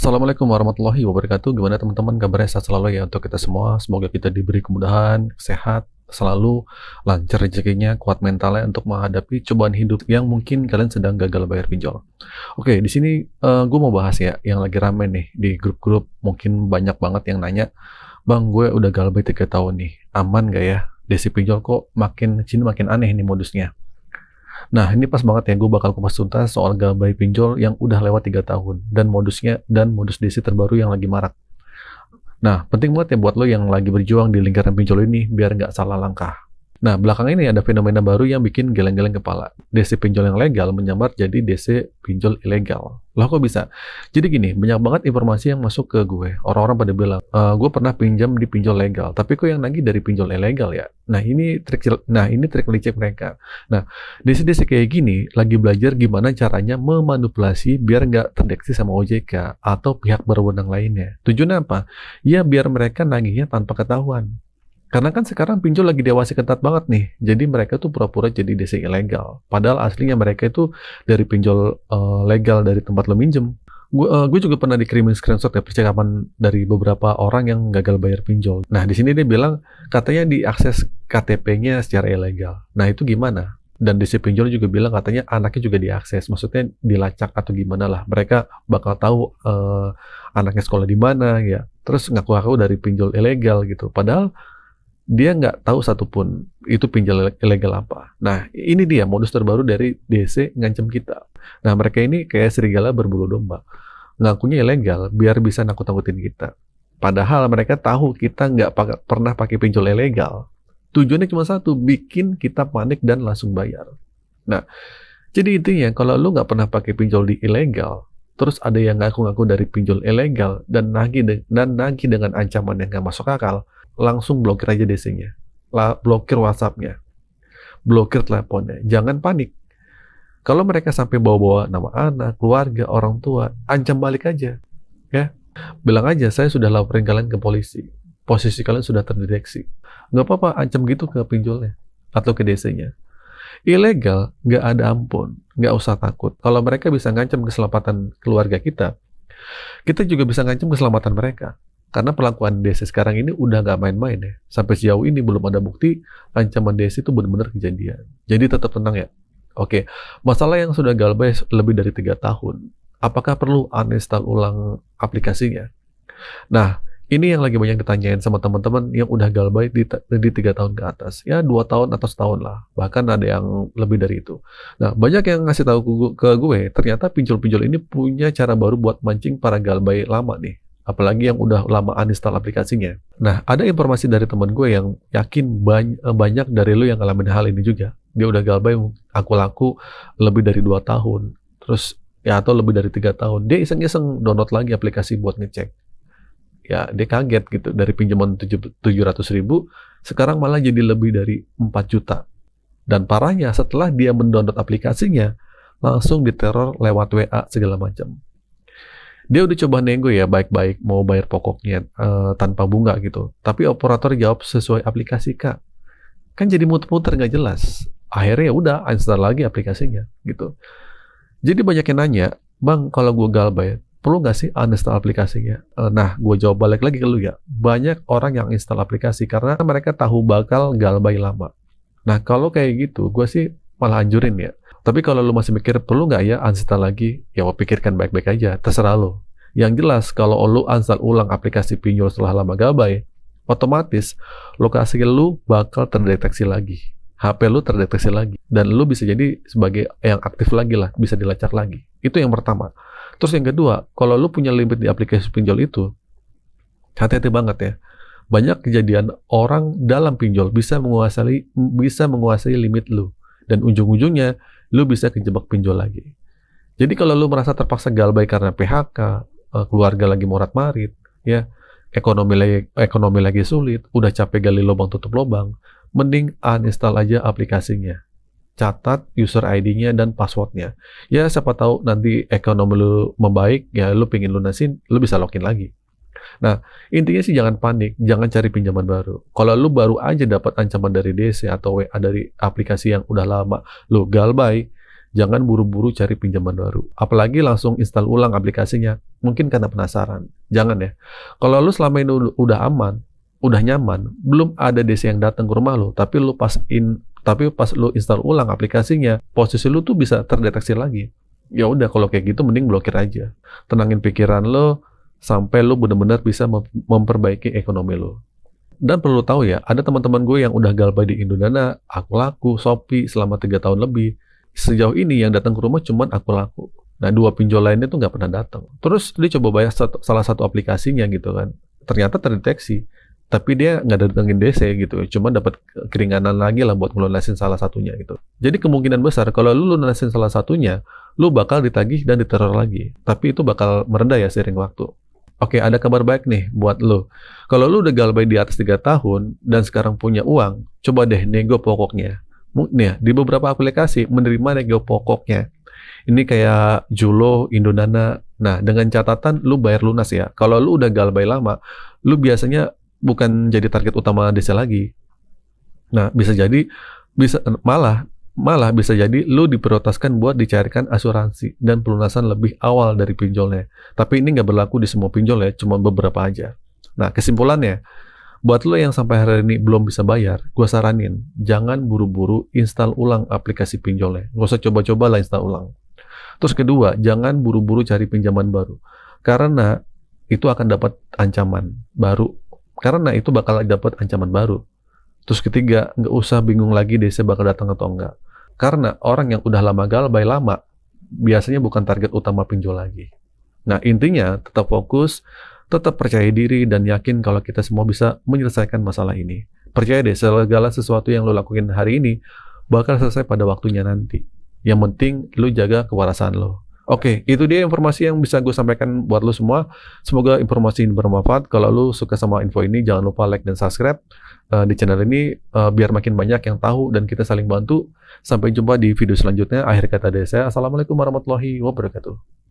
Assalamualaikum warahmatullahi wabarakatuh. Gimana teman-teman kabarnya? Sehat selalu ya untuk kita semua. Semoga kita diberi kemudahan, sehat, selalu lancar rezekinya, kuat mentalnya untuk menghadapi cobaan hidup yang mungkin kalian sedang gagal bayar pinjol. Oke, di sini gue mau bahas ya yang lagi rame nih di grup-grup. Mungkin banyak banget yang nanya, Bang, gue udah gagal bayar 3 tahun nih. Aman gak ya? Desi pinjol kok makin sini makin aneh nih modusnya. Nah, ini pas banget ya, gue bakal kupas tuntas soal gabay pinjol yang udah lewat 3 tahun, dan modusnya, dan modus desi terbaru yang lagi marak. Nah, penting banget ya buat lo yang lagi berjuang di lingkaran pinjol ini, biar nggak salah langkah. Nah, belakangan ini ada fenomena baru yang bikin geleng-geleng kepala. DC pinjol yang legal menyamar jadi DC pinjol ilegal. Loh kok bisa? Jadi gini, banyak banget informasi yang masuk ke gue. Orang-orang pada bilang, gue pernah pinjam di pinjol legal, tapi kok yang nagih dari pinjol ilegal ya? Nah, ini trik licik mereka. Nah, DC-DC kayak gini lagi belajar gimana caranya memanipulasi biar nggak terdeteksi sama OJK atau pihak berwenang lainnya. Tujuannya apa? Ya biar mereka nagihnya tanpa ketahuan. Karena kan sekarang pinjol lagi diawasi ketat banget nih, jadi mereka tuh pura-pura jadi DC ilegal. Padahal aslinya mereka itu dari pinjol legal dari tempat lo minjem. Gue juga pernah dikirimin screenshot ya percakapan dari beberapa orang yang gagal bayar pinjol. Nah di sini dia bilang katanya diakses KTP-nya secara ilegal. Nah itu gimana? Dan DC pinjol juga bilang katanya anaknya juga diakses, maksudnya dilacak atau gimana lah. Mereka bakal tahu anaknya sekolah di mana ya. Terus ngaku-ngaku dari pinjol ilegal gitu. Padahal dia nggak tahu satupun itu pinjol ilegal apa. Nah, ini dia modus terbaru dari DC ngancem kita. Nah, mereka ini kayak serigala berbulu domba. Ngakunya ilegal biar bisa nakut-nakutin kita. Padahal mereka tahu kita nggak pernah pakai pinjol ilegal. Tujuannya cuma satu, bikin kita panik dan langsung bayar. Nah, jadi intinya kalau lu nggak pernah pakai pinjol di ilegal, terus ada yang ngaku-ngaku dari pinjol ilegal dan nagih dengan ancaman yang nggak masuk akal, langsung blokir aja DC-nya, blokir WhatsApp-nya, blokir teleponnya. Jangan panik. Kalau mereka sampai bawa-bawa nama anak, keluarga, orang tua, ancam balik aja. Ya, bilang aja saya sudah laporin kalian ke polisi. Posisi kalian sudah terdeteksi. Nggak apa-apa, ancam gitu ke pinjolnya atau ke DC-nya. Ilegal, nggak ada ampun, nggak usah takut. Kalau mereka bisa ngancam keselamatan keluarga kita juga bisa ngancam keselamatan mereka. Karena perlakuan DC sekarang ini udah nggak main-main ya. Sampai sejauh ini belum ada bukti ancaman DC itu benar-benar kejadian. Jadi tetap tenang ya. Oke, masalah yang sudah galbay lebih dari 3 tahun. Apakah perlu uninstall ulang aplikasinya? Nah, ini yang lagi banyak ditanyain sama teman-teman yang udah galbay di 3 tahun ke atas. Ya 2 tahun atau setahun lah. Bahkan ada yang lebih dari itu. Nah, banyak yang ngasih tahu ke gue, ternyata pinjol-pinjol ini punya cara baru buat mancing para galbay lama nih. Apalagi yang udah lama uninstall aplikasinya. Nah, ada informasi dari teman gue yang yakin banyak dari lo yang ngalamin hal ini juga. Dia udah galbay aku laku lebih dari 2 tahun. Terus, ya atau lebih dari 3 tahun. Dia iseng-iseng download lagi aplikasi buat ngecek. Ya, dia kaget gitu. Dari pinjaman 700.000, sekarang malah jadi lebih dari 4 juta. Dan parahnya, setelah dia mendownload aplikasinya, langsung diteror lewat WA segala macam. Dia udah coba nego ya baik-baik mau bayar pokoknya tanpa bunga gitu. Tapi operator jawab sesuai aplikasi Kak. Kan jadi muter-muter nggak jelas. Akhirnya ya udah install lagi aplikasinya gitu. Jadi banyak yang nanya, Bang kalau gue galbay perlu nggak sih uninstall aplikasinya? Nah gue jawab balik lagi ke lu ya. Banyak orang yang install aplikasi karena mereka tahu bakal galbay lama. Nah kalau kayak gitu gue sih malah anjurin ya. Tapi kalau lu masih mikir, perlu nggak ya uninstall lagi? Ya lo pikirkan baik-baik aja, terserah lo. Yang jelas, kalau lu uninstall ulang aplikasi pinjol setelah lama gabay, otomatis lokasi lu bakal terdeteksi lagi. HP lu terdeteksi lagi. Dan lu bisa jadi sebagai yang aktif lagi lah, bisa dilacak lagi. Itu yang pertama. Terus yang kedua, kalau lu punya limit di aplikasi pinjol itu, hati-hati banget ya. Banyak kejadian orang dalam pinjol bisa menguasai limit lu. Dan ujung-ujungnya, lu bisa kejebak pinjol lagi. Jadi kalau lu merasa terpaksa galbay karena PHK, keluarga lagi morat-marit, ya, ekonomi lagi sulit, udah capek gali lubang tutup lubang, mending uninstall aja aplikasinya. Catat user ID-nya dan passwordnya. Ya siapa tahu nanti ekonomi lu membaik, ya lu pengen lunasin, lu bisa login lagi. Nah, intinya sih jangan panik, jangan cari pinjaman baru. Kalau lu baru aja dapat ancaman dari DC atau WA dari aplikasi yang udah lama lu galbay, Jangan buru-buru cari pinjaman baru. Apalagi langsung install ulang aplikasinya. Mungkin karena penasaran. Jangan ya. Kalau lu selama ini udah aman, udah nyaman, belum ada DC yang datang ke rumah lu, tapi pas lu install ulang aplikasinya, posisi lu tuh bisa terdeteksi lagi. Ya udah, kalau kayak gitu mending blokir aja. Tenangin pikiran lo sampai lo benar-benar bisa memperbaiki ekonomi lo. Dan perlu tahu ya, ada teman-teman gue yang udah galbay di Indodana, Aku Laku, Shopee selama 3 tahun lebih. Sejauh ini yang datang ke rumah cuman Aku Laku. Nah, 2 pinjol lainnya tuh nggak pernah datang. Terus dia coba bayar salah satu aplikasinya gitu kan. Ternyata terdeteksi. Tapi dia nggak datengin DC gitu, cuma dapat keringanan lagi lah buat ngelunasin salah satunya gitu. Jadi kemungkinan besar kalau lu lunasin salah satunya, lu bakal ditagih dan diteror lagi. Tapi itu bakal meredah ya seiring waktu. Oke, ada kabar baik nih buat lu. Kalau lu udah galbay di atas 3 tahun dan sekarang punya uang, coba deh nego pokoknya. Nih, di beberapa aplikasi menerima nego pokoknya. Ini kayak Julo, Indodana. Nah, dengan catatan lu bayar lunas ya. Kalau lu udah galbay lama, lu biasanya bukan jadi target utama DC lagi. Nah, malah bisa jadi lu diprioritaskan buat dicarikan asuransi dan pelunasan lebih awal dari pinjolnya. Tapi ini nggak berlaku di semua pinjol ya, cuma beberapa aja. Nah, kesimpulannya, buat lo yang sampai hari ini belum bisa bayar, gue saranin, jangan buru-buru install ulang aplikasi pinjolnya. Gak usah coba-coba lah install ulang. Terus kedua, jangan buru-buru cari pinjaman baru. Karena itu akan dapat ancaman baru. Karena itu bakal dapat ancaman baru. Terus ketiga, nggak usah bingung lagi DC bakal datang atau enggak. Karena orang yang udah lama galbay lama, biasanya bukan target utama pinjol lagi. Nah, intinya tetap fokus, tetap percaya diri, dan yakin kalau kita semua bisa menyelesaikan masalah ini. Percaya deh, segala sesuatu yang lo lakuin hari ini bakal selesai pada waktunya nanti. Yang penting, lo jaga kewarasan lo. Oke, itu dia informasi yang bisa gue sampaikan buat lo semua. Semoga informasi ini bermanfaat. Kalau lo suka sama info ini, jangan lupa like dan subscribe di channel ini biar makin banyak yang tahu dan kita saling bantu. Sampai jumpa di video selanjutnya. Akhir kata dari saya, Assalamualaikum warahmatullahi wabarakatuh.